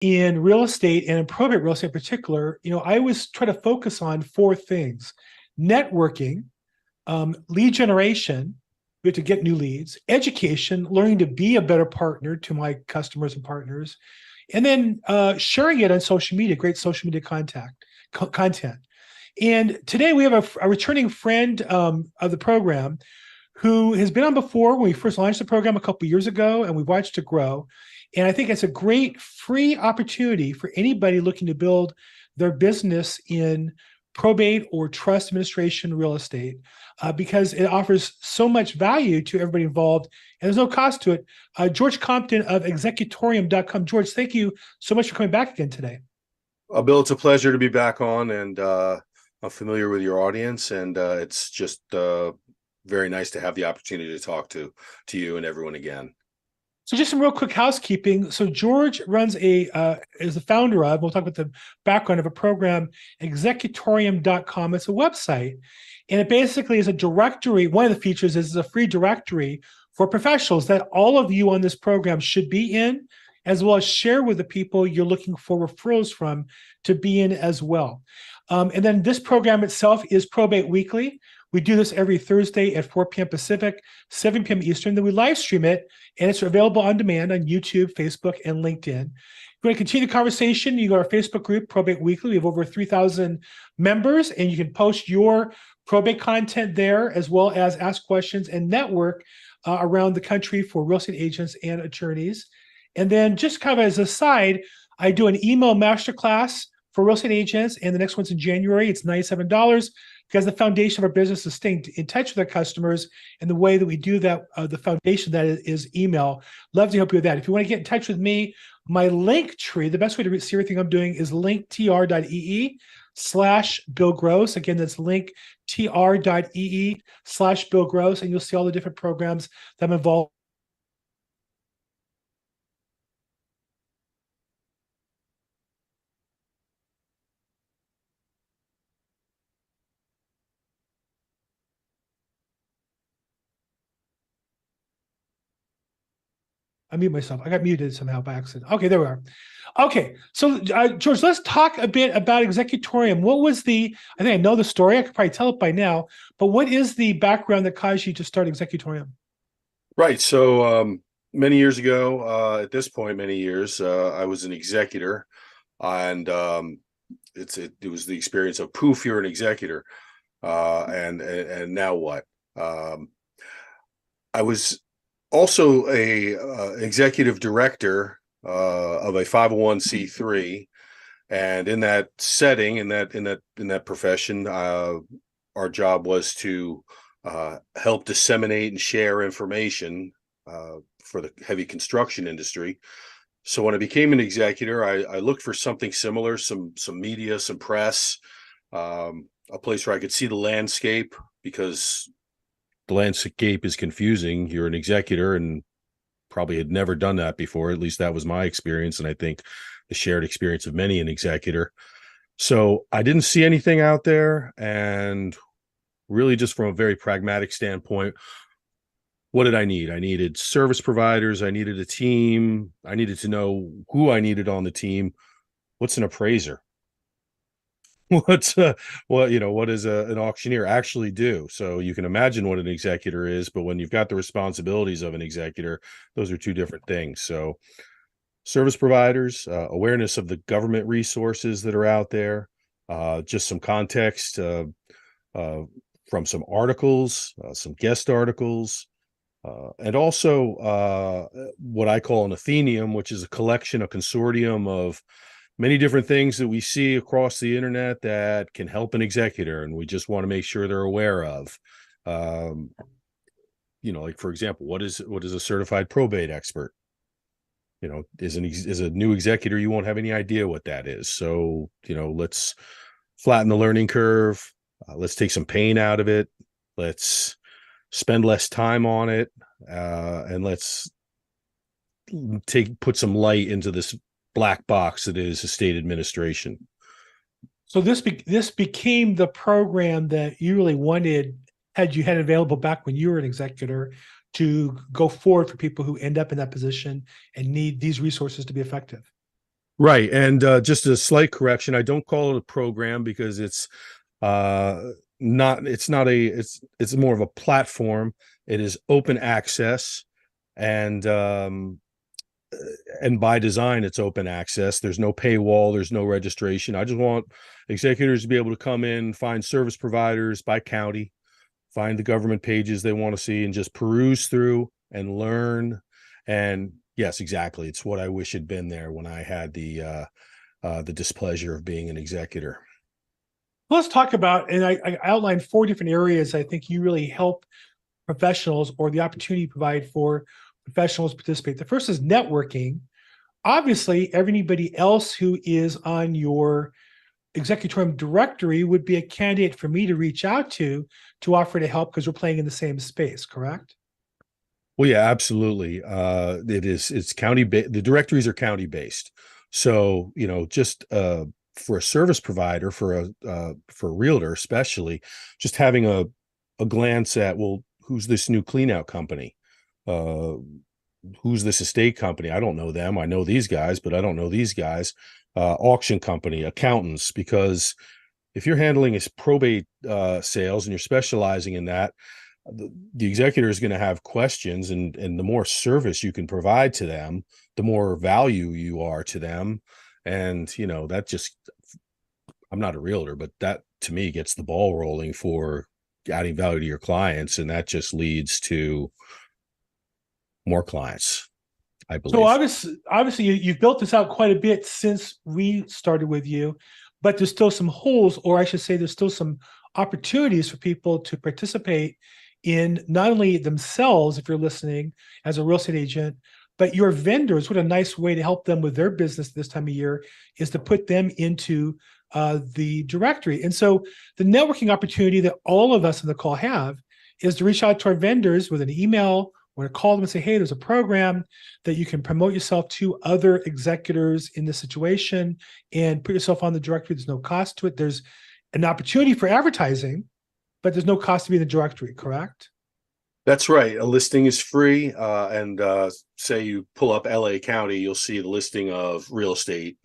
in real estate and in probate real estate in particular, I always try to focus on four things: networking, lead generation, we have to get new leads, education, learning to be a better partner to my customers and partners, and then sharing it on social media, great social media content. And today we have a returning friend of the program who has been on before when we first launched the program a couple of years ago, and we've watched it grow. And I think it's a great free opportunity for anybody looking to build their business in probate or trust administration real estate, because it offers so much value to everybody involved, and there's no cost to it. George Compton of Executorium.com. George, thank you so much for coming back again today. Bill, it's a pleasure to be back on, and I'm familiar with your audience, and it's just very nice to have the opportunity to talk to you and everyone again. So just some real quick housekeeping. So George runs is the founder of, we'll talk about the background of a program, Executorium.com. It's a website, and it basically is a directory. One of the features is a free directory for professionals that all of you on this program should be in, as well as share with the people you're looking for referrals from to be in as well. And then this program itself is Probate Weekly. We do this every Thursday at 4 p.m. Pacific, 7 p.m. Eastern. Then we live stream it, and it's available on demand on YouTube, Facebook, and LinkedIn. If you want to continue the conversation, you go to our Facebook group, Probate Weekly. We have over 3,000 members, and you can post your probate content there, as well as ask questions and network around the country for real estate agents and attorneys. And then just kind of as a side, I do an email masterclass for real estate agents, and the next one's in January. It's $97 because the foundation of our business is staying in touch with our customers, and the way that we do that, the foundation that is email. Love to help you with that. If you want to get in touch with me, my link tree, the best way to see everything I'm doing is linktr.ee/Bill Gross. Again, that's linktr.ee/Bill Gross, and you'll see all the different programs that I'm involved. I mute myself. I got muted somehow by accident. Okay, there we are. Okay, so George, let's talk a bit about Executorium. What was I think I know the story. I could probably tell it by now, but what is the background that caused you to start Executorium? Right. So many years ago, at this point, many years, I was an executor, and it was the experience of poof, you're an executor, and now what? I was also a executive director of a 501c3, and in that setting, in that profession, our job was to help disseminate and share information for the heavy construction industry. So when I became an executor, I looked for something similar, some media, some press, a place where I could see the landscape, because the landscape is confusing. You're an executor and probably had never done that before. At least that was my experience, and I think the shared experience of many an executor. So I didn't see anything out there, and really just from a very pragmatic standpoint, what did I need? I needed service providers. I needed a team. I needed to know who I needed on the team. What's an appraiser? What does an auctioneer actually do? So you can imagine what an executor is, but when you've got the responsibilities of an executor, those are two different things. So service providers, awareness of the government resources that are out there, just some context from some articles, some guest articles, and also what I call an Athenium, which is a consortium of many different things that we see across the internet that can help an executor, and we just want to make sure they're aware of. Like, for example, what is a certified probate expert? As a new executor, you won't have any idea what that is. So, let's flatten the learning curve. Let's take some pain out of it. Let's spend less time on it, and let's put some light into this black box that is estate administration. So this became the program that you really wanted, had you had available back when you were an executor, to go forward for people who end up in that position and need these resources to be effective. Right. And just a slight correction, I don't call it a program because uh it's more of a platform. It is open access, and by design it's open access. There's no paywall, there's no registration. I just want executors to be able to come in, find service providers by county, find the government pages they want to see, and just peruse through and learn. And yes, exactly, it's what I wish had been there when I had the displeasure of being an executor. Let's talk about, and I outlined 4 different areas I think you really help professionals, or the opportunity you provide for professionals to participate. The first is networking. Obviously, everybody else who is on your Executorium directory would be a candidate for me to reach out to offer to help, because we're playing in the same space, correct? Well, yeah, absolutely. It's the directories are county based. So, just for a service provider, for a realtor, especially, just having a glance at, well, who's this new clean out company? Uh, who's this estate company? I don't know them. I know these guys, but I don't know these guys. Auction company, accountants, because if you're handling a probate sales and you're specializing in that, the executor is going to have questions, and the more service you can provide to them, the more value you are to them. And that just, I'm not a realtor, but that to me gets the ball rolling for adding value to your clients, and that just leads to more clients, I So believe. obviously, you've built this out quite a bit since we started with you, but there's still some holes, or I should say, there's still some opportunities for people to participate in, not only themselves, if you're listening as a real estate agent, but your vendors. What a nice way to help them with their business this time of year is to put them into the directory. And so the networking opportunity that all of us on the call have is to reach out to our vendors with an email, or to call them and say, hey, there's a program that you can promote yourself to other executors in this situation and put yourself on the directory. There's no cost to it. There's an opportunity for advertising, but there's no cost to be in the directory, correct? That's right. A listing is free. And say you pull up LA County, you'll see the listing of real estate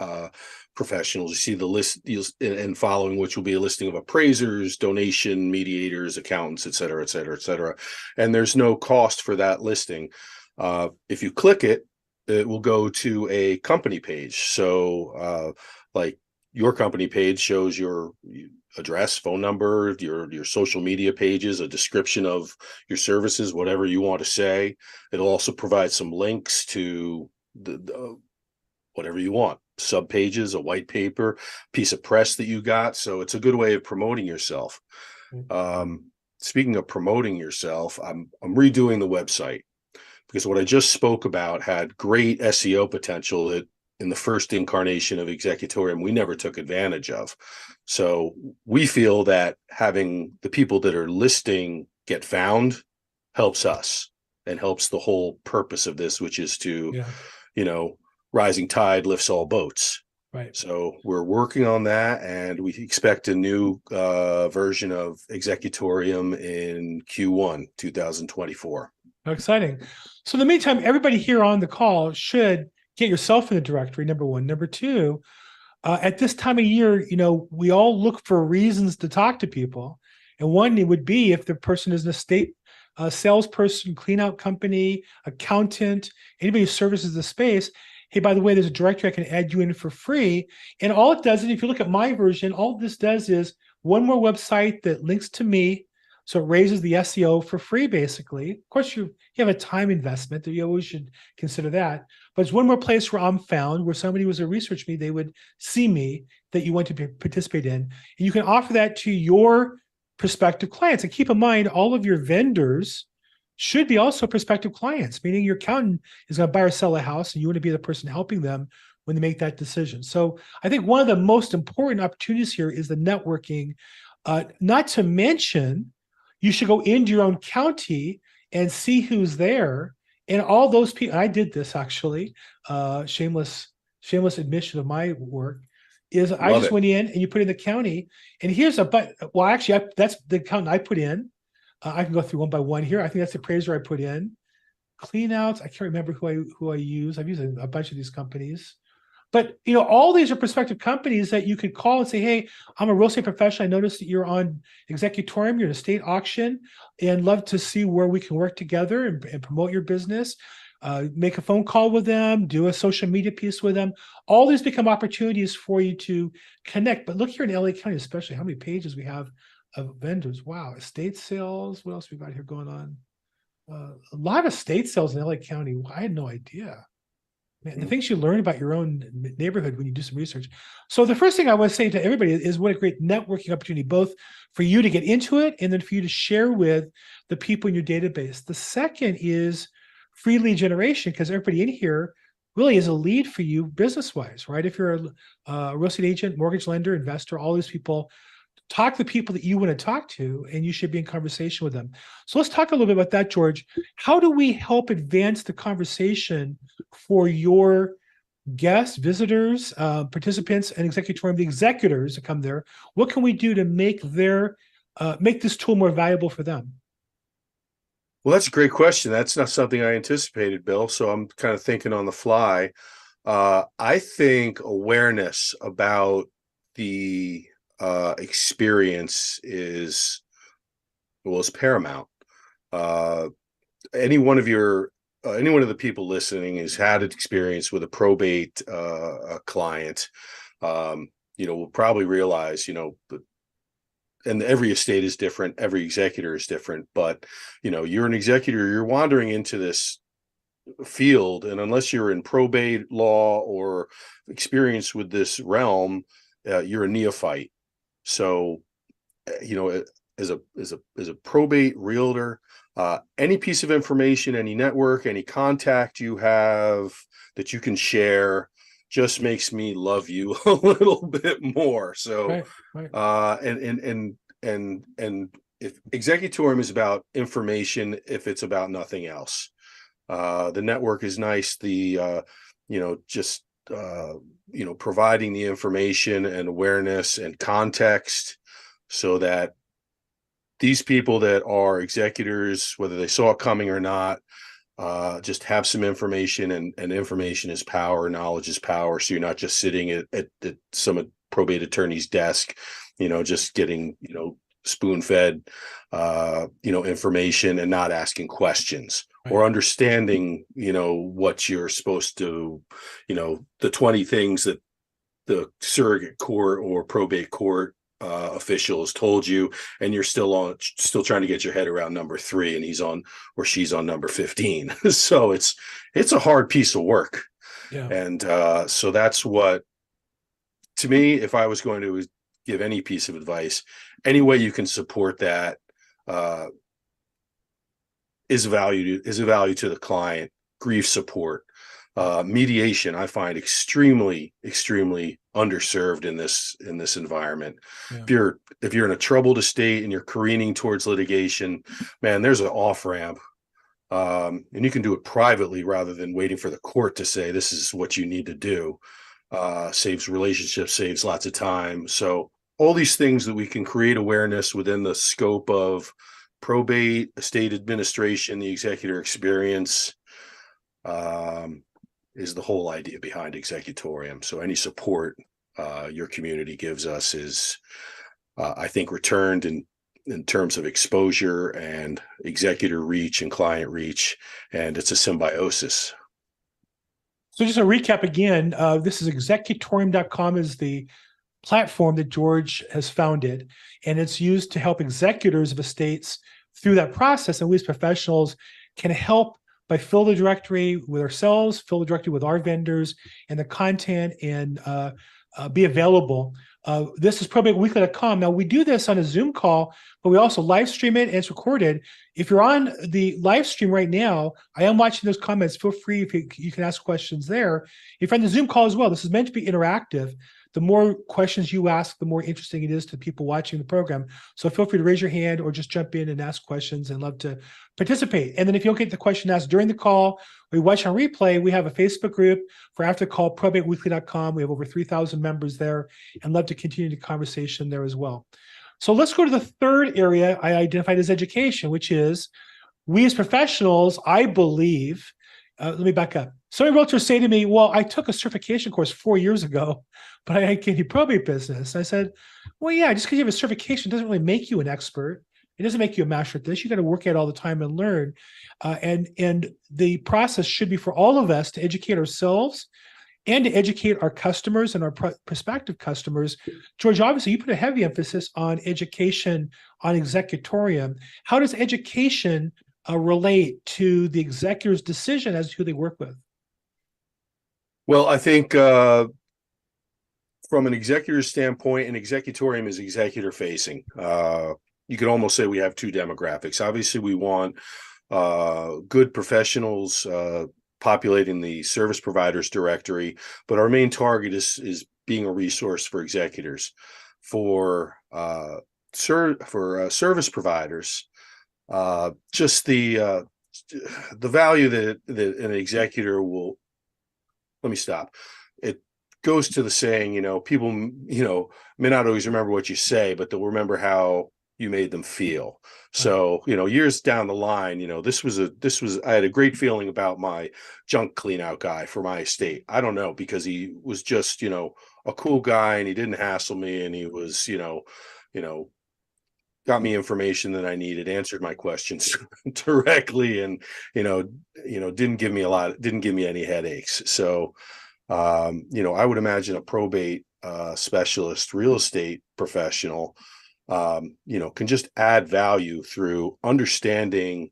professionals. You see the list, and following which will be a listing of appraisers, donation mediators, accountants, et cetera, et cetera, et cetera. And there's no cost for that listing. If you click it, it will go to a company page. So, like, your company page shows your address, phone number, your social media pages, a description of your services, whatever you want to say. It'll also provide some links to the whatever you want, sub pages, a white paper, piece of press that you got. So it's a good way of promoting yourself. Speaking of promoting yourself, I'm redoing the website, because what I just spoke about had great SEO potential that in the first incarnation of Executorium we never took advantage of. So we feel that having the people that are listing get found helps us, and helps the whole purpose of this, which is to, Yeah, rising tide lifts all boats. right. So we're working on that, and we expect a new version of Executorium in Q1 2024. How exciting. So in the meantime, everybody here on the call should get yourself in the directory, number one. Number two, at this time of year, we all look for reasons to talk to people. And one, it would be if the person is an estate salesperson, clean out company, accountant, anybody who services the space. Hey, by the way, there's a directory I can add you in for free. And all it does, and if you look at my version, all this does is one more website that links to me. So it raises the SEO for free, basically. Of course, you have a time investment that you always should consider that. But it's one more place where I'm found, where somebody was to research me, they would see me, that you want to participate in. And you can offer that to your prospective clients. And keep in mind, all of your vendors should be also prospective clients, meaning your accountant is going to buy or sell a house, and you want to be the person helping them when they make that decision. So I think one of the most important opportunities here is the networking, not to mention you should go into your own county and see who's there. And all those people, I did this actually, shameless admission of my work, is I Love just it. went in and you put in the county, and here's well, actually, that's the accountant I put in. I can go through one by one here. I think that's the appraiser I put in. Clean outs, I can't remember who I use. I've used a bunch of these companies. But all these are prospective companies that you could call and say, "Hey, I'm a real estate professional. I noticed that you're on Executorium, you're in a state auction, and love to see where we can work together and promote your business." Make a phone call with them, do a social media piece with them. All these become opportunities for you to connect. But look here in LA County, especially how many pages we have of vendors. Wow, estate sales. What else we got here going on? A lot of estate sales in LA County. I had no idea. Man, the things you learn about your own neighborhood when you do some research. So the first thing I want to say to everybody is what a great networking opportunity, both for you to get into it and then for you to share with the people in your database. The second is Freead Generation, because everybody in here really is a lead for you business-wise, right? If you're a real estate agent, mortgage lender, investor, all these people, talk to the people that you want to talk to, and you should be in conversation with them. So let's talk a little bit about that, George. How do we help advance the conversation for your guests, visitors, participants, and Executorium, the executors that come there? What can we do to make this tool more valuable for them? Well, that's a great question. That's not something I anticipated, Bill. So I'm kind of thinking on the fly. I think awareness about the experience is paramount. Any one of the people listening has had an experience with a probate a client. Will probably realize, and every estate is different, every executor is different, but you're an executor, you're wandering into this field, and unless you're in probate law or experience with this realm, you're a neophyte. So as a probate realtor, any piece of information, any network, any contact you have that you can share just makes me love you a little bit more. So right. And if Executorium is about information, if it's about nothing else, the network is nice. The providing the information and awareness and context so that these people that are executors, whether they saw it coming or not, just have some information, and information is power, knowledge is power. So you're not just sitting at some probate attorney's desk, just getting, spoon-fed, information and not asking questions. Right. Or understanding, what you're supposed to, the 20 things that the surrogate court or probate court officials told you, and you're still trying to get your head around number 3, and he's on or she's on number 15. So it's a hard piece of work. Yeah. And so that's what, to me, if I was going to give any piece of advice, any way you can support that is a value to the client. Grief support, mediation, I find extremely underserved in this environment. Yeah. If you're in a troubled estate and you're careening towards litigation, man, there's an off ramp, and you can do it privately rather than waiting for the court to say this is what you need to do. Saves relationships, saves lots of time. So all these things that we can create awareness within the scope of probate, estate administration, the executor experience, is the whole idea behind Executorium. So any support your community gives us is, I think, returned in terms of exposure and executor reach and client reach, and it's a symbiosis. So just a recap again, this is executorium.com is the platform that George has founded, and it's used to help executors of estates through that process. And we as professionals can help by fill the directory with ourselves, fill the directory with our vendors and the content, and be available. This is probateweekly.com. Now, we do this on a Zoom call, but we also live stream it, and it's recorded. If you're on the live stream right now, I am watching those comments. Feel free, if you can ask questions there. If you're on the Zoom call as well, this is meant to be interactive. The more questions you ask, the more interesting it is to people watching the program. So feel free to raise your hand or just jump in and ask questions, and love to participate. And then if you don't get the question asked during the call, or you watch on replay, we have a Facebook group for after the call, probateweekly.com. We have over 3,000 members there, and love to continue the conversation there as well. So let's go to the third area I identified as education, which is we as professionals, I believe, let me back up. So many realtors say to me, well, I took a certification course 4 years ago, but I can't do probate business. I said, well, yeah, just because you have a certification doesn't really make you an expert. It doesn't make you a master at this. You got to work at it all the time and learn. And the process should be for all of us to educate ourselves and to educate our customers and our prospective customers. George, obviously, you put a heavy emphasis on education on Executorium. How does education relate to the executor's decision as to who they work with? Well, I think from an executor's standpoint, an executorium is executor facing. You could almost say we have two demographics. Obviously, we want good professionals populating the service providers directory, but our main target is being a resource for executors. For service providers, just the value that an executor will. Let me stop. It goes to the saying, people, may not always remember what you say, but they'll remember how you made them feel. So, years down the line, I had a great feeling about my junk clean out guy for my estate. I don't know, because he was just, a cool guy, and he didn't hassle me, and he was, got me information that I needed, answered my questions directly, and didn't give me any headaches. So I would imagine a probate specialist, real estate professional, can just add value through understanding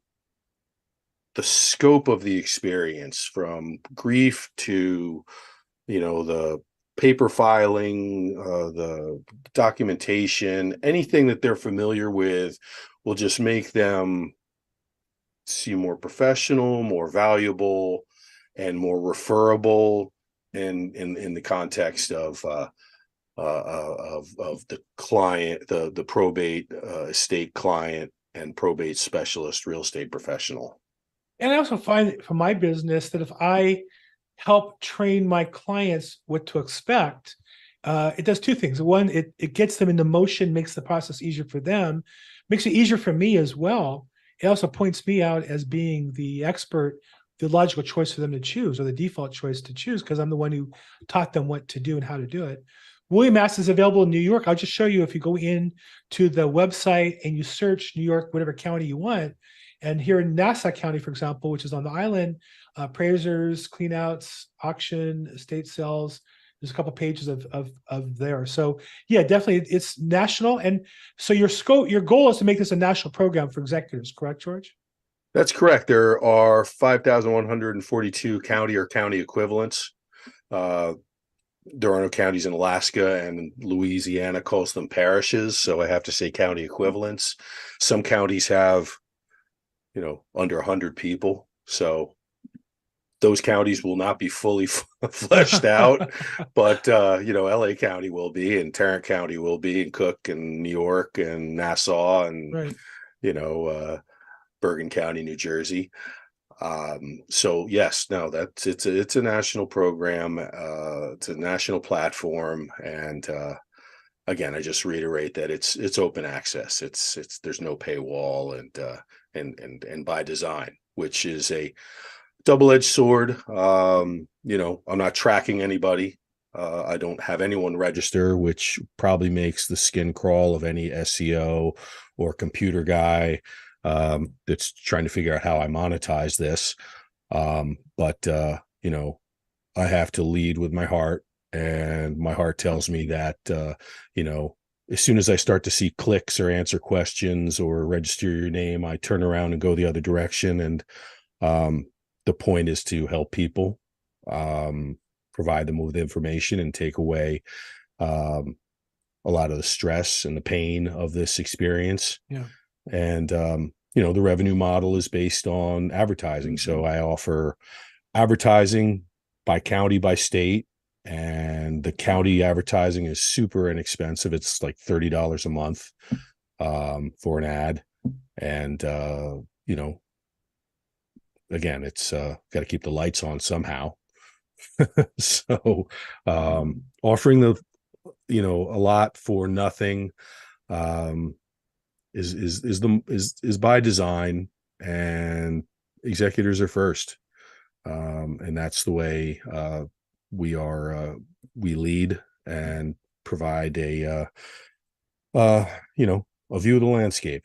the scope of the experience, from grief to the paper filing, the documentation. Anything that they're familiar with will just make them seem more professional, more valuable, and more referable in the context of the client, the probate estate client, and probate specialist, real estate professional. And I also find from my business that if I help train my clients what to expect, it does two things. One, it gets them into motion, makes the process easier for them, makes it easier for me as well. It also points me out as being the expert, the logical choice for them to choose, or the default choice to choose, because I'm the one who taught them what to do and how to do it. William Mass is available in New York. I'll just show you, if you go in to the website and you search New York, whatever county you want. And here in Nassau County, for example, which is on the island, appraisers, cleanouts, auction, estate sales. There's a couple pages of there. So yeah, definitely it's national. And so your goal is to make this a national program for executors, correct, George? That's correct. There are 5,142 county or county equivalents. There are no counties in Alaska, and Louisiana calls them parishes. So I have to say county equivalents. Some counties have, under 100 people. So those counties will not be fully fleshed out, but LA County will be, and Tarrant County will be, and Cook, and New York, and Nassau, and right. Bergen County, New Jersey. So yes, no, it's a national program. It's a national platform, and again, I just reiterate that it's open access. There's no paywall, and by design, which is a double-edged sword. I'm not tracking anybody. I don't have anyone register, which probably makes the skin crawl of any SEO or computer guy that's trying to figure out how I monetize this. But I have to lead with my heart, and my heart tells me that, as soon as I start to see clicks or answer questions or register your name, I turn around and go the other direction. And the point is to help people, provide them with information, and take away a lot of the stress and the pain of this experience. Yeah. And, the revenue model is based on advertising. So I offer advertising by county, by state, and the county advertising is super inexpensive. It's like $30 a month for an ad. And, again, it's got to keep the lights on somehow. So offering a lot for nothing is by design, and executors are first. And that's the way we lead and provide a view of the landscape.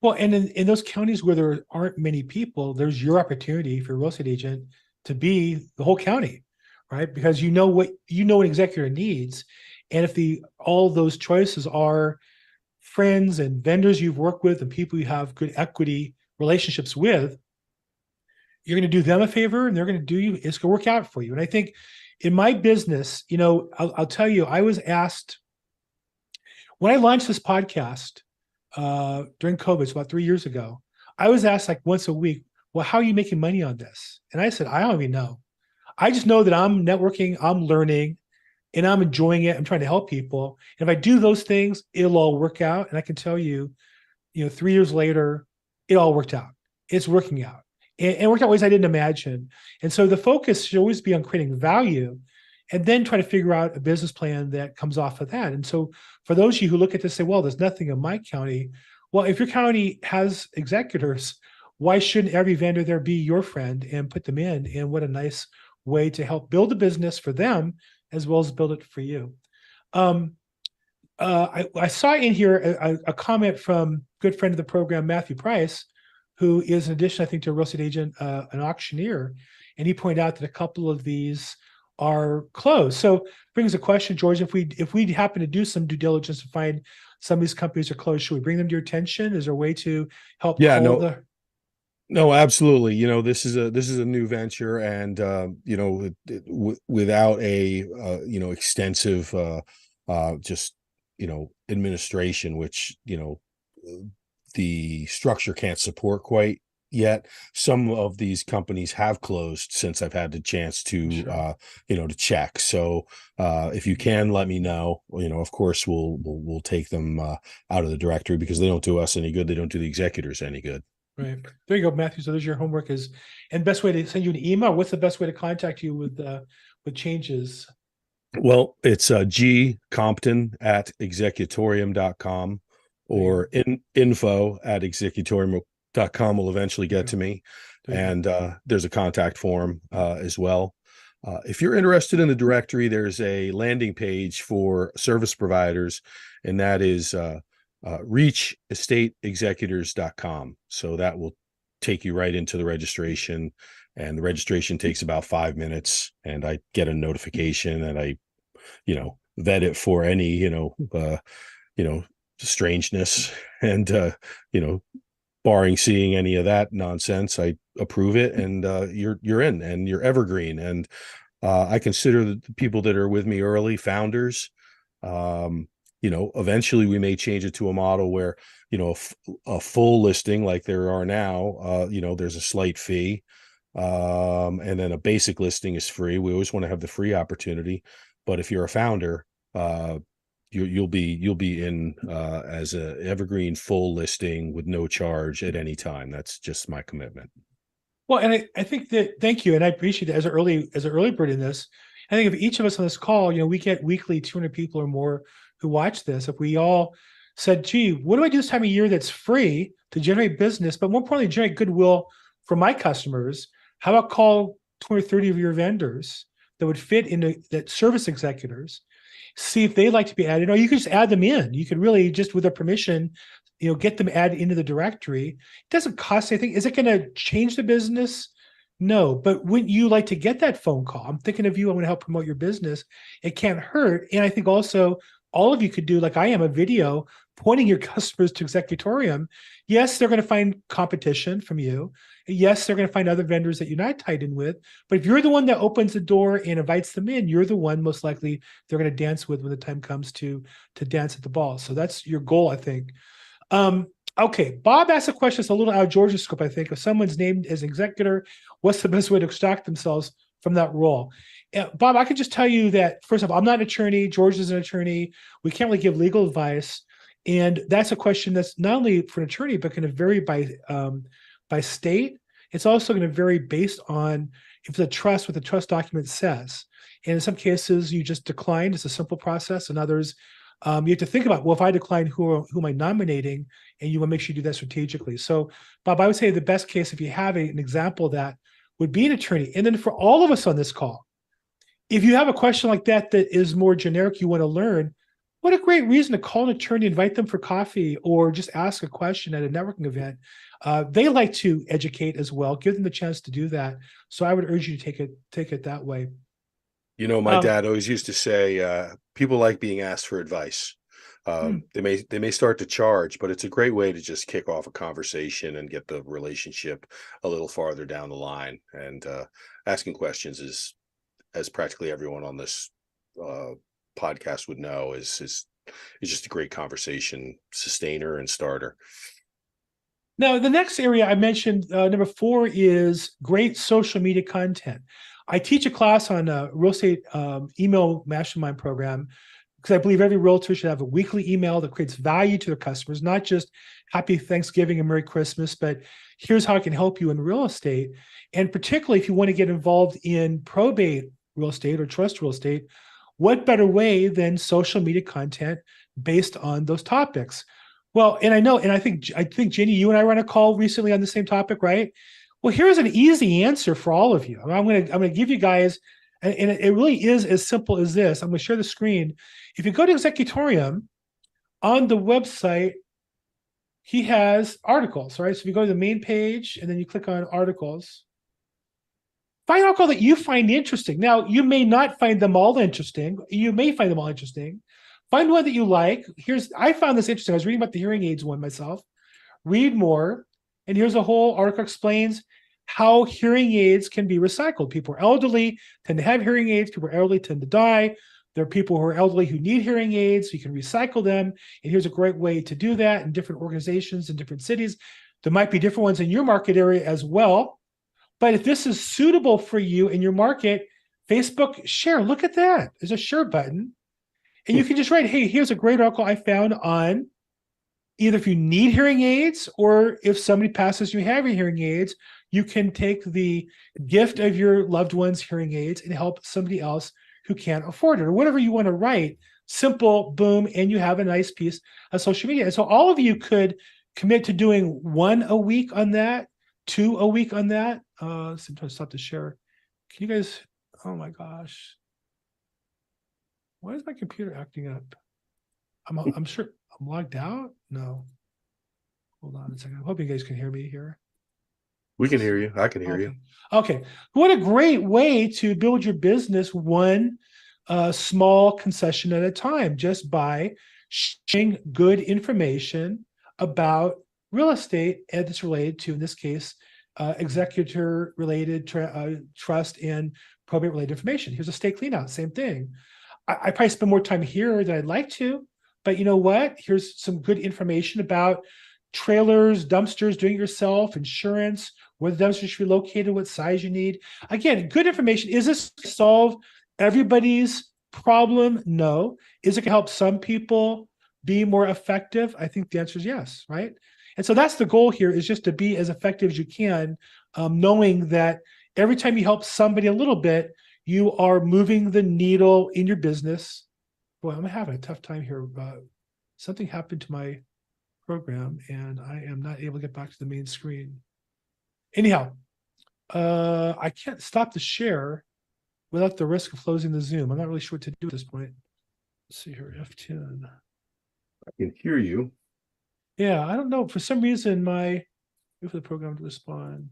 Well, and in those counties where there aren't many people, there's your opportunity for a real estate agent to be the whole county, right? Because you know what an executor needs. And if all those choices are friends and vendors you've worked with and people you have good equity relationships with, you're going to do them a favor and they're going to do you, it's going to work out for you. And I think in my business, I'll tell you, I was asked when I launched this podcast during COVID, it's about 3 years ago, I was asked like once a week, well, how are you making money on this? And I said, I don't even know. I just know that I'm networking, I'm learning, and I'm enjoying it. I'm trying to help people. And if I do those things, it'll all work out. And I can tell you, 3 years later, it all worked out. It's working out. And it worked out ways I didn't imagine. And so the focus should always be on creating value and then try to figure out a business plan that comes off of that. And so for those of you who look at this and say, well, there's nothing in my county. Well, if your county has executors, why shouldn't every vendor there be your friend and put them in? And what a nice way to help build a business for them as well as build it for you. I saw in here a comment from good friend of the program, Matthew Price, who is in addition, I think, to a real estate agent, an auctioneer. And he pointed out that a couple of these are closed. So brings a question, George, if we happen to do some due diligence and find some of these companies are closed, should we bring them to your attention? Is there a way to help Yeah, call no, no, absolutely. This is a new venture, and without a extensive just administration, which the structure can't support quite yet. Some of these companies have closed since I've had the chance to Sure. to check. So if you can let me know, of course we'll take them out of the directory because they don't do us any good. They don't do the executors any good. Right. There you go, Matthew. So there's your homework and best way to send you an email. What's the best way to contact you with changes? Well, it's G Compton at executorium.com There you or go. info at executorium.com will eventually There you get go. to me. There you go. And there's a contact form as well. If you're interested in the directory, there's a landing page for service providers, and that is reachestateexecutors.com. So that will take you right into the registration, and the registration takes about 5 minutes, and I get a notification, and I vet it for any strangeness, and barring seeing any of that nonsense, I approve it, and you're in, and you're evergreen. And I consider the people that are with me early founders. Eventually we may change it to a model where a full listing like there are now, there's a slight fee, and then a basic listing is free. We always want to have the free opportunity, but if you're a founder, you'll be in as a evergreen full listing with no charge at any time. That's just my commitment. Well, and I think that thank you, and I appreciate it as an early bird in this. I think if each of us on this call, we get weekly 200 people or more who watch this. If we all said, "Gee, what do I do this time of year that's free to generate business, but more importantly, generate goodwill for my customers?" How about call 20 or 30 of your vendors that would fit into that service executors, see if they'd like to be added, or you could just add them in. You could really just with their permission, get them added into the directory. It doesn't cost anything. Is it going to change the business? No, but wouldn't you like to get that phone call? I'm thinking of you. I want to help promote your business. It can't hurt. And I think also all of you could do, like I am, a video pointing your customers to Executorium. Yes, they're going to find competition from you. Yes, they're going to find other vendors that you're not tied in with. But if you're the one that opens the door and invites them in, you're the one most likely they're going to dance with when the time comes to dance at the ball. So that's your goal, I think. Okay, Bob asked a question that's a little out of George's scope, I think. If someone's named as executor, what's the best way to extract themselves from that role? Bob, I can just tell you that, first of all, I'm not an attorney. George is an attorney. We can't really give legal advice. And that's a question that's not only for an attorney, but going to vary by state. It's also going to vary based on if the trust, what the trust document says. And in some cases, you just decline. It's a simple process. In others, you have to think about, well, if I decline, who am I nominating? And you want to make sure you do that strategically. So, Bob, I would say the best case, if you have an example of that, would be an attorney. And then for all of us on this call, if you have a question like that that is more generic, you want to learn, what a great reason to call an attorney, invite them for coffee, or just ask a question at a networking event. They like to educate as well. Give them the chance to do that. So I would urge you to take it that way. You know, my dad always used to say, people like being asked for advice. They may start to charge, but it's a great way to just kick off a conversation and get the relationship a little farther down the line. And asking questions is, as practically everyone on this podcast would know, is just a great conversation sustainer and starter. Now, the next area I mentioned, number 4, is great social media content. I teach a class on a real estate email mastermind program, because I believe every realtor should have a weekly email that creates value to their customers, not just happy Thanksgiving and Merry Christmas, but here's how I can help you in real estate. And particularly if you want to get involved in probate real estate or trust real estate, what better way than social media content based on those topics? Well, and I think Jenny, you and I ran a call recently on the same topic, right? Well, here's an easy answer for all of you. I'm gonna give you guys, and it really is as simple as this. I'm gonna share the screen. If you go to Executorium on the website, he has articles, right? So if you go to the main page and then you click on articles, find an article that you find interesting. Now, you may not find them all interesting. You may find them all interesting. Find one that you like. I found this interesting. I was reading about the hearing aids one myself. Read more. And here's a whole article explains how hearing aids can be recycled. People who are elderly tend to have hearing aids. People who are elderly tend to die. There are people who are elderly who need hearing aids, so you can recycle them. And here's a great way to do that in different organizations in different cities. There might be different ones in your market area as well. But if this is suitable for you in your market, Facebook share, look at that. There's a share button. And you can just write, hey, here's a great article I found on either if you need hearing aids or if somebody passes you have your hearing aids, you can take the gift of your loved one's hearing aids and help somebody else who can't afford it, or whatever you want to write. Simple, boom, and you have a nice piece of social media. And so all of you could commit to doing 1 a week on that, 2 a week on that. Sometimes stop to share. Can you guys, oh my gosh. Why is my computer acting up? I'm sure I'm logged out. No. Hold on a second. I hope you guys can hear me here. We can hear you. I can hear you. Okay. What a great way to build your business one small concession at a time, just by sharing good information about real estate and it's related to, in this case, executor related trust and probate related information. Here's a state cleanout, same thing. I probably spend more time here than I'd like to, but you know what? Here's some good information about trailers, dumpsters, doing it yourself, insurance, where the dumpster should be located, what size you need. Again, good information. Is this to solve everybody's problem? No. Is it going to help some people be more effective? I think the answer is yes, right? And so that's the goal here, is just to be as effective as you can, knowing that every time you help somebody a little bit, you are moving the needle in your business. Boy, I'm having a tough time here. Something happened to my program and I am not able to get back to the main screen. Anyhow, I can't stop the share without the risk of closing the Zoom. I'm not really sure what to do at this point. Let's see here, F10. I can hear you. Yeah, I don't know. For some reason, wait for the program to respond.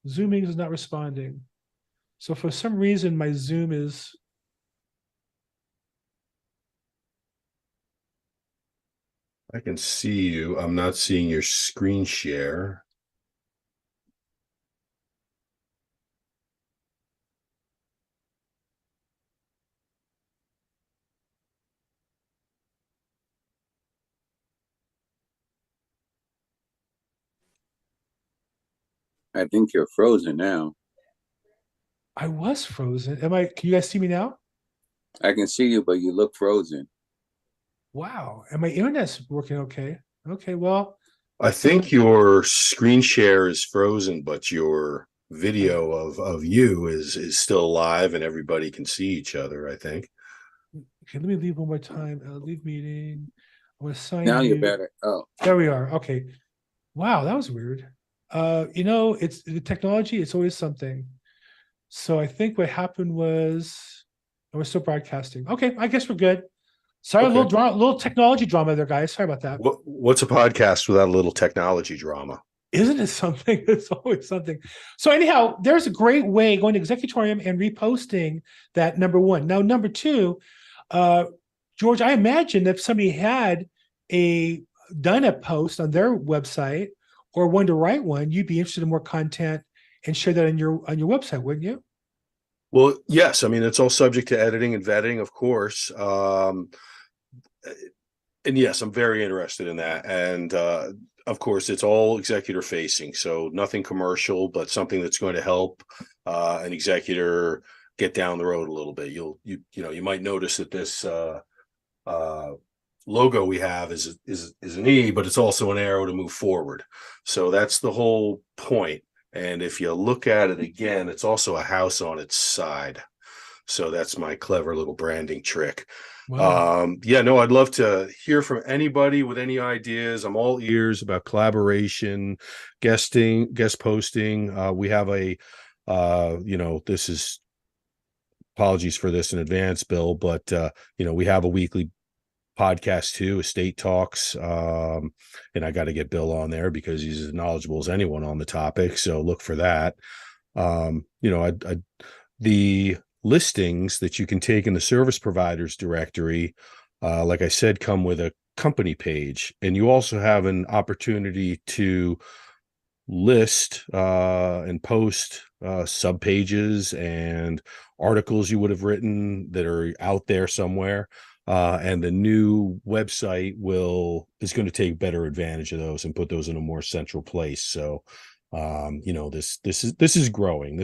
Zooming is not responding. So for some reason, my Zoom is. I can see you. I'm not seeing your screen share. I think you're frozen now. I was frozen. Can you guys see me now? I can see you, but you look frozen. Wow. And my internet's working okay. Okay, well. I think your screen share is frozen, but your video of you is still live and everybody can see each other, I think. Okay, let me leave one more time. Leave meeting. I'm going to sign Now you. you're better. Oh. There we are. Okay. Wow, that was weird. It's the technology, it's always something. So I think what happened was we're still broadcasting. Okay, I guess we're good. Sorry, Okay. a little technology drama there, guys. Sorry about that. What's a podcast without a little technology drama? Isn't it something? It's always something. So anyhow, there's a great way going to Executorium and reposting that, number one. Now, number two, George, I imagine if somebody had done a post on their website or wanted to write one, you'd be interested in more content and share that on your website, wouldn't you? Well, yes. I mean, it's all subject to editing and vetting, of course. And yes, I'm very interested in that. And of course, it's all executor facing, so nothing commercial, but something that's going to help an executor get down the road a little bit. You might notice that this logo we have is an E, but it's also an arrow to move forward. So that's the whole point. And if you look at it again, it's also a house on its side. So that's my clever little branding trick. Wow. I'd love to hear from anybody with any ideas. I'm all ears about collaboration, guest posting. We have this is, apologies for this in advance, Bill, but we have a weekly podcast too, Estate Talks, and I got to get Bill on there because he's as knowledgeable as anyone on the topic. So look for that. The listings that you can take in the service providers directory, like I said, come with a company page, and you also have an opportunity to list and post subpages and articles you would have written that are out there somewhere. And the new website is going to take better advantage of those and put those in a more central place. So, this is growing.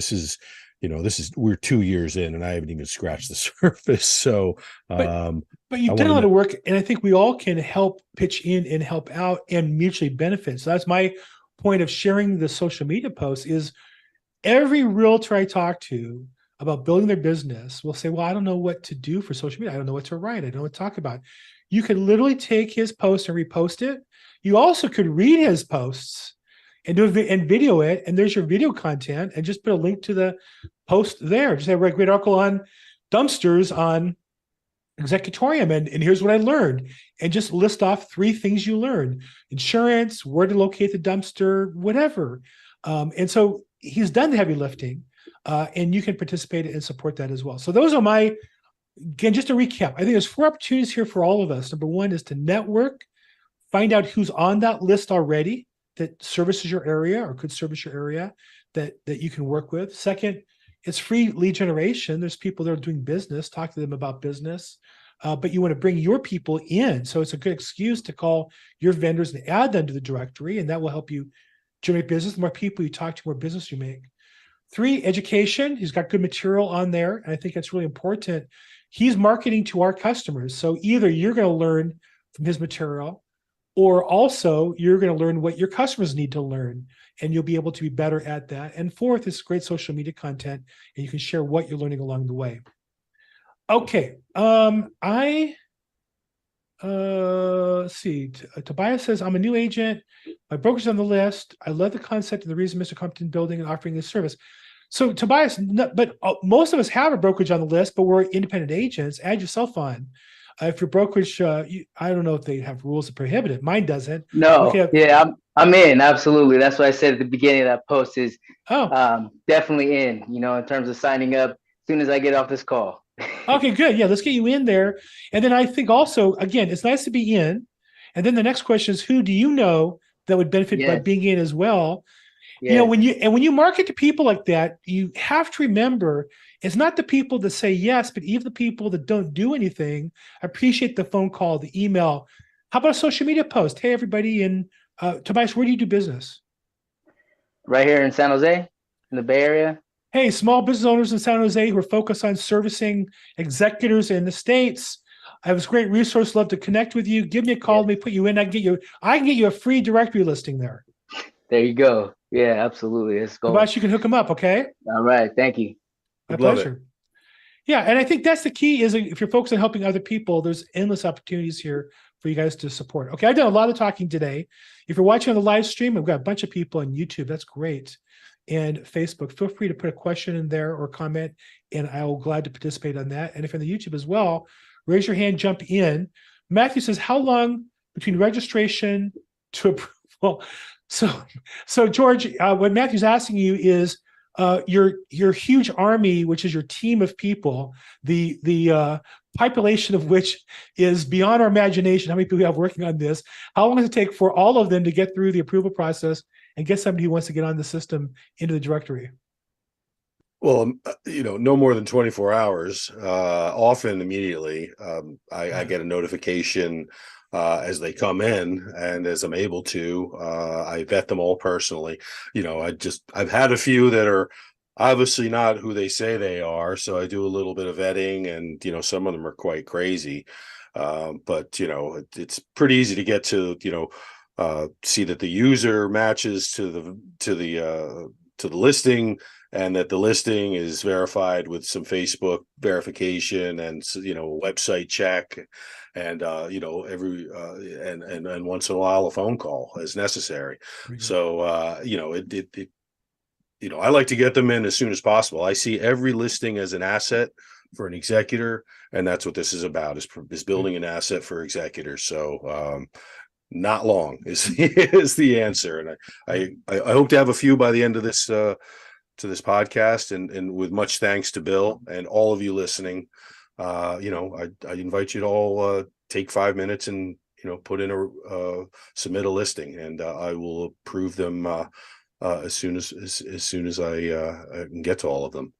We're 2 years in and I haven't even scratched the surface. So, but you've done a lot of work, and I think we all can help pitch in and help out and mutually benefit. So that's my point of sharing the social media posts. Is every realtor I talk to about building their business will say, well, I don't know what to do for social media. I don't know what to write. I don't know what to talk about. You could literally take his post and repost it. You also could read his posts and and video it. And there's your video content, and just put a link to the post there. Just have a great article on dumpsters on Executorium. And here's what I learned. And just list off 3 things you learned: insurance, where to locate the dumpster, whatever. And so he's done the heavy lifting. And you can participate and support that as well. So those are again, just to recap, I think there's 4 opportunities here for all of us. Number one is to network, find out who's on that list already that services your area or could service your area that you can work with. Second, it's free lead generation. There's people that are doing business, talk to them about business, but you want to bring your people in. So it's a good excuse to call your vendors and add them to the directory, and that will help you generate business. The more people you talk to, more business you make. 3, education. He's got good material on there, and I think that's really important. He's marketing to our customers. So either you're going to learn from his material, or also you're going to learn what your customers need to learn, and you'll be able to be better at that. And 4th is great social media content, and you can share what you're learning along the way. Okay. Let's see. Tobias says, I'm a new agent. My broker's on the list. I love the concept and the reason Mr. Compton building and offering this service. So Tobias, but most of us have a brokerage on the list, but we're independent agents. Add yourself on. If your brokerage, I don't know if they have rules that prohibit it. Mine doesn't. No. Yeah, I'm in. Absolutely. That's what I said at the beginning of that post is definitely in, in terms of signing up as soon as I get off this call. Okay, good. Yeah, let's get you in there. And then I think also, again, it's nice to be in. And then the next question is, who do you know that would benefit by being in as well? Yes. When you market to people like that, you have to remember it's not the people that say yes, but even the people that don't do anything appreciate the phone call, the email. How about a social media post? Hey, everybody, and Tobias, where do you do business? Right here in San Jose, in the Bay Area. Hey, small business owners in San Jose who are focused on servicing executors in the States. I have this great resource. Love to connect with you. Give me a call. Let me put you in. I can get you a free directory listing there. There you go. Yeah, absolutely. Let's go. Tobias, you can hook them up. Okay. All right. Thank you. My pleasure. Yeah, and I think that's the key is if you're focused on helping other people, there's endless opportunities here for you guys to support. Okay, I've done a lot of talking today. If you're watching on the live stream, I've got a bunch of people on YouTube. That's great. And Facebook, feel free to put a question in there or comment, and I will glad to participate on that. And if you're on the YouTube as well, raise your hand, jump in. Matthew says, how long between registration to approval? So George, what Matthew's asking you is, your huge army, which is your team of people, the population of which is beyond our imagination. How many people we have working on this? How long does it take for all of them to get through the approval process and get somebody who wants to get on the system into the directory? Well, no more than 24 hours, often immediately. I get a notification as they come in, and as I'm able to, I vet them all personally. I've had a few that are obviously not who they say they are, so I do a little bit of vetting, and some of them are quite crazy. But it's pretty easy to get to see that the user matches to the listing, and that the listing is verified with some Facebook verification and website check, and and once in a while a phone call as necessary. So I like to get them in as soon as possible. I see every listing as an asset for an executor, and that's what this is about: is building an asset for executors. So not long is the answer, and I hope to have a few by the end of this to this podcast, and with much thanks to Bill and all of you listening. I invite you to all take 5 minutes and put in submit a listing, and I will approve them as soon as I can get to all of them.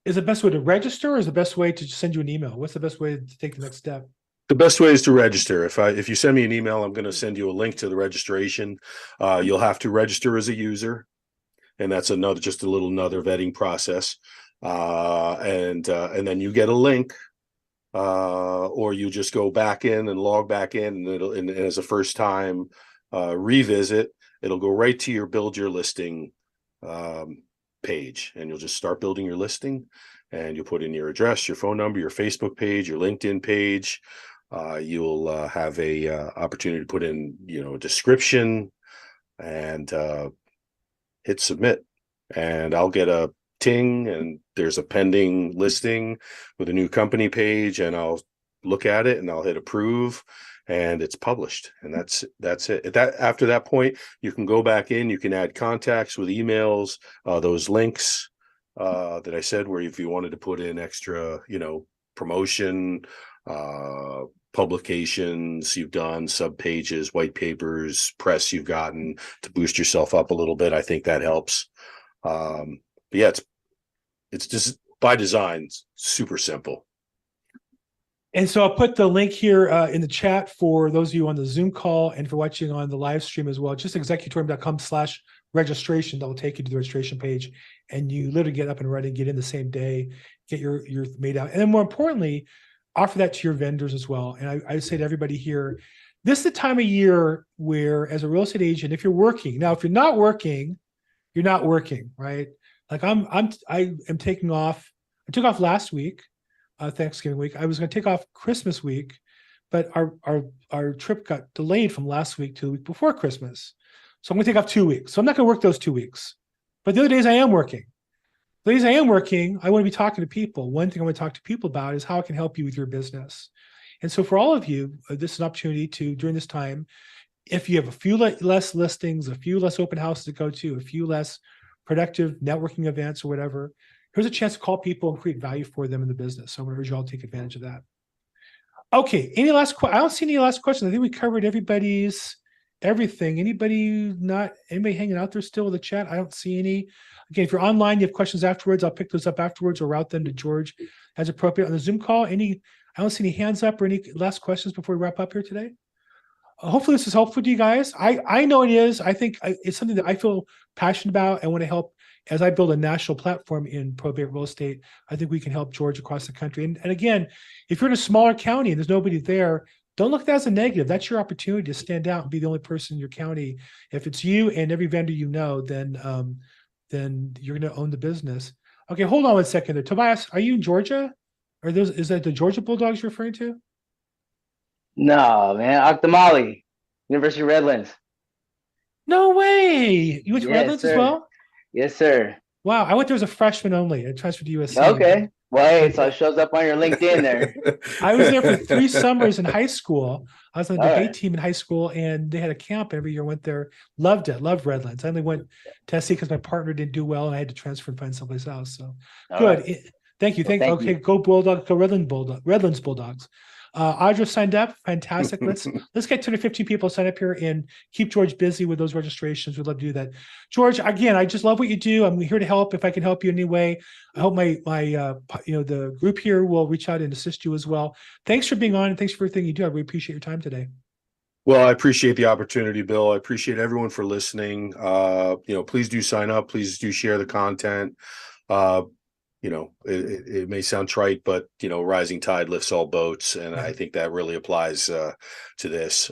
Is the best way to register, or is the best way to just send you an email? What's the best way to take the next step? The best way is to register. If you send me an email, I'm going to send you a link to the registration. You'll have to register as a user, and that's another vetting process. And then you get a link, or you just go back in and log back in, and as a first time revisit, it'll go right to your build your listing page, and you'll just start building your listing, and you'll put in your address, your phone number, your Facebook page, your LinkedIn page. You'll have a opportunity to put in a description, and hit submit, and I'll get a ting, and there's a pending listing with a new company page, and I'll look at it and I'll hit approve, and it's published, and that's it. After that point, you can go back in, you can add contacts with emails, those links that I said, where if you wanted to put in extra promotion, publications you've done, sub pages, white papers, press you've gotten to boost yourself up a little bit, I think that helps. But yeah, it's just by design, super simple. And so I'll put the link here in the chat for those of you on the Zoom call, and for watching on the live stream as well. Just executorium.com/registration. That will take you to the registration page, and you literally get up and running, get in the same day, get your made out, and then more importantly, offer that to your vendors as well. And I say to everybody here, this is the time of year where, as a real estate agent, if you're working now, if you're not working, you're not working, right? Like I am taking off. I took off last week, Thanksgiving week. I was going to take off Christmas week, but our trip got delayed from last week to the week before Christmas. So I'm going to take off 2 weeks. So I'm not going to work those 2 weeks. But the other days I am working. The days I am working, I want to be talking to people. One thing I want to talk to people about is how I can help you with your business. And so for all of you, this is an opportunity to, during this time, if you have a few less listings, a few less open houses to go to, a few less productive networking events or whatever, here's a chance to call people and create value for them in the business. So I'm going to urge you all to take advantage of that. Okay, any last questions? I don't see any last questions. I think we covered everything. Anybody hanging out there still with the chat? I don't see any. Again, if you're online, you have questions afterwards, I'll pick those up afterwards or route them to George as appropriate on the Zoom call. I don't see any hands up or any last questions before we wrap up here today. Hopefully this is helpful to you guys. I know it is. I think it's something that I feel passionate about. I want to help as I build a national platform in probate real estate. I think we can help George across the country. And again, if you're in a smaller county and there's nobody there, don't look at that as a negative. That's your opportunity to stand out and be the only person in your county. If it's you and every vendor you know, then you're going to own the business. Okay, hold on 1 second there. Tobias, are you in Georgia? Are those, is that the Georgia Bulldogs you're referring to? No, man. Octomali, University of Redlands. No way. You went to Yes, Redlands as sir. well? Yes, sir. Wow. I went there as a freshman only. I transferred to USC. Okay. Well, hey, But so it shows up on your LinkedIn there. I was there for 3 summers in high school. I was on the All debate right. team in high school, and they had a camp every year. Went there, loved it, loved Redlands. I only went to SC because my partner didn't do well, and I had to transfer and find someplace else. So All good. right. Thank you. Well, thank Okay, you. go Bulldogs, go Redlands Bulldogs. Audra signed up. Fantastic. Let's get 250 people signed up here and keep George busy with those registrations. We'd love to do that. George, again, I just love what you do. I'm here to help if I can help you in any way. I hope my the group here will reach out and assist you as well. Thanks for being on, and thanks for everything you do. I really appreciate your time today. Well, I appreciate the opportunity, Bill. I appreciate everyone for listening. Please do sign up. Please do share the content. It may sound trite, but rising tide lifts all boats, and I think that really applies to this.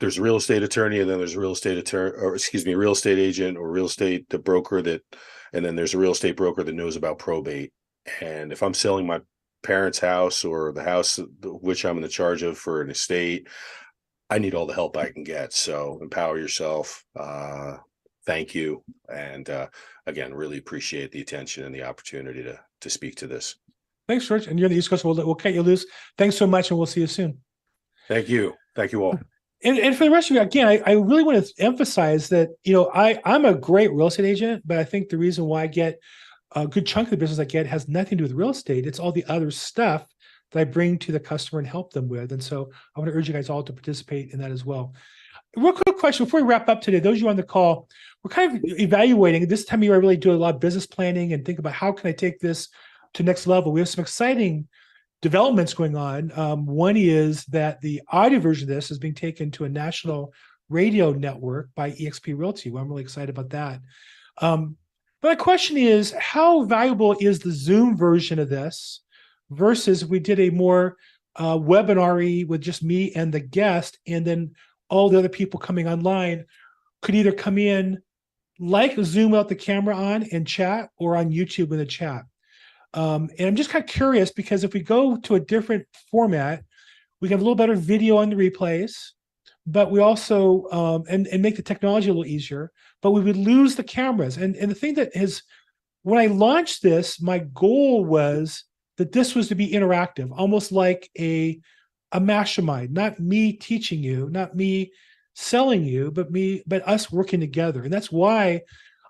There's a real estate attorney, and then there's a real estate agent or real estate broker and then there's a real estate broker that knows about probate. And if I'm selling my parents' house or the house which I'm in the charge of for an estate, I need all the help I can get. So empower yourself. Thank you. And again, really appreciate the attention and the opportunity to speak to this. Thanks, George. And you're on the East Coast. We'll cut you loose. Thanks so much, and we'll see you soon. Thank you. Thank you all. And for the rest of you, again, I really want to emphasize that, I'm a great real estate agent, but I think the reason why I get a good chunk of the business I get has nothing to do with real estate. It's all the other stuff that I bring to the customer and help them with. And so I want to urge you guys all to participate in that as well. Real quick question before we wrap up today, those of you on the call, we're kind of evaluating this time of year. I really do a lot of business planning and think about how can I take this to next level. We have some exciting developments going on. One is that the audio version of this is being taken to a national radio network by eXp Realty. Well, I'm really excited about that. But my question is, how valuable is the Zoom version of this versus we did a more webinar-y with just me and the guest, and then all the other people coming online could either come in like Zoom without the camera on and chat, or on YouTube with a chat. And I'm just kind of curious, because if we go to a different format, we can have a little better video on the replays, but we also and make the technology a little easier, but we would lose the cameras. And the thing that is, when I launched this, my goal was that this was to be interactive, almost like a mastermind, not me teaching you, not me selling you, but us working together. And that's why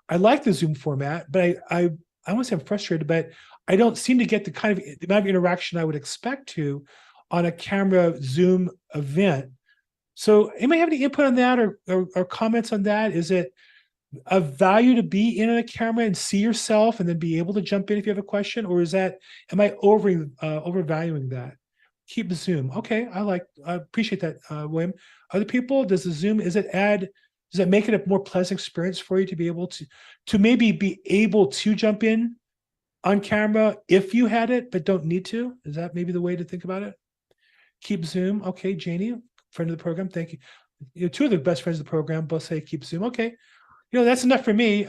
I like the Zoom format, but I won't say I'm frustrated, but I don't seem to get the amount of interaction I would expect to on a camera Zoom event. So anybody have any input on that or comments on that? Is it a value to be in a camera and see yourself and then be able to jump in if you have a question? Or am I overvaluing that? Keep Zoom. Okay, I appreciate that, William. Other people, does it make it a more pleasant experience for you to be able to maybe be able to jump in on camera if you had it, but don't need to? Is that maybe the way to think about it? Keep Zoom. Okay, Janie, friend of the program, thank you. You're two of the best friends of the program, both say keep Zoom. Okay, that's enough for me.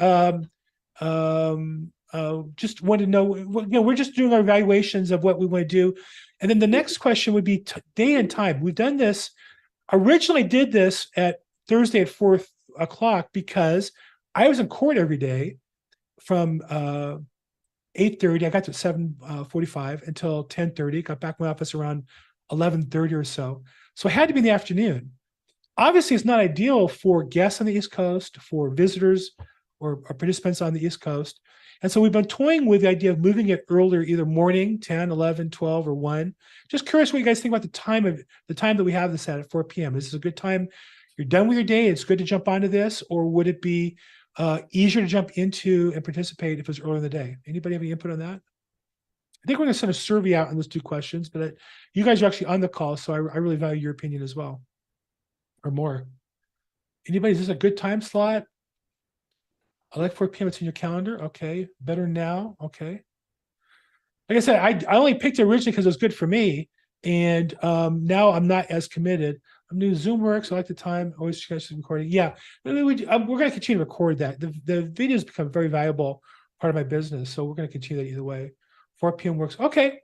Just wanted to know, we're just doing our evaluations of what we want to do. And then the next question would be day and time. We've done this, originally did this at Thursday at 4 o'clock because I was in court every day from 8:30. I got to 7:45 until 10:30. Got back to my office around 11:30 or so. So I had to be in the afternoon. Obviously, it's not ideal for guests on the East Coast, for visitors or participants on the East Coast. And so we've been toying with the idea of moving it earlier, either morning, 10, 11, 12, or 1. Just curious what you guys think about the time that we have this at 4 p.m. Is this a good time? You're done with your day, it's good to jump onto this, or would it be easier to jump into and participate if it was early in the day? Anybody have any input on that? I think we're going to send a survey out on those two questions, but you guys are actually on the call, so I really value your opinion as well, or more. Anybody, is this a good time slot? I like 4 p.m. It's in your calendar. Okay. Better now. Okay. Like I said, I only picked it originally because it was good for me. And now I'm not as committed. I'm doing Zoom works. I like the time. Always guys recording. Yeah. We're going to continue to record that. The videos become a very valuable part of my business. So we're going to continue that either way. 4 p.m. works. Okay.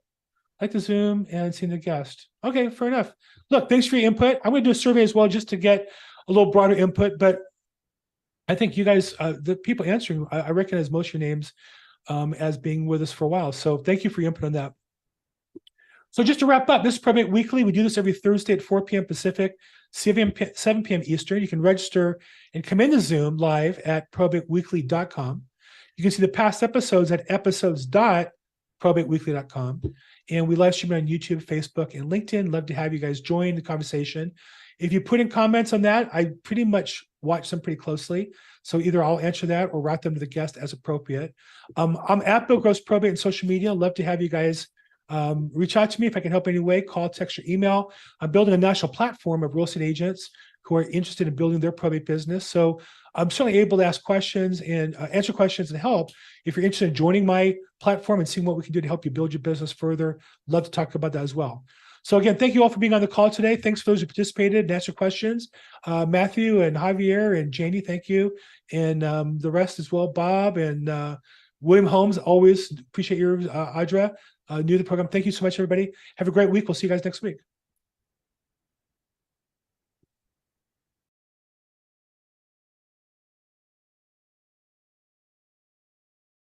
Like the Zoom and seeing the guest. Okay, fair enough. Look, thanks for your input. I'm going to do a survey as well just to get a little broader input, but I think you guys, the people answering, I recognize most of your names as being with us for a while. So thank you for your input on that. So just to wrap up, this is Probate Weekly. We do this every Thursday at 4 p.m. Pacific, 7 p.m. Eastern. You can register and come into Zoom live at probateweekly.com. You can see the past episodes at episodes.probateweekly.com. And we live stream on YouTube, Facebook, and LinkedIn. Love to have you guys join the conversation. If you put in comments on that, I pretty much watch them pretty closely. So either I'll answer that or route them to the guest as appropriate. I'm at Bill Gross Probate on social media. Love to have you guys reach out to me if I can help in any way. Call, text, or email. I'm building a national platform of real estate agents who are interested in building their probate business. So I'm certainly able to ask questions and answer questions and help. If you're interested in joining my platform and seeing what we can do to help you build your business further, love to talk about that as well. So again, thank you all for being on the call today. Thanks for those who participated and answered questions. Matthew and Javier and Janie, thank you. And the rest as well, Bob and William Holmes, always appreciate your Audra, new to the program. Thank you so much, everybody. Have a great week. We'll see you guys next week.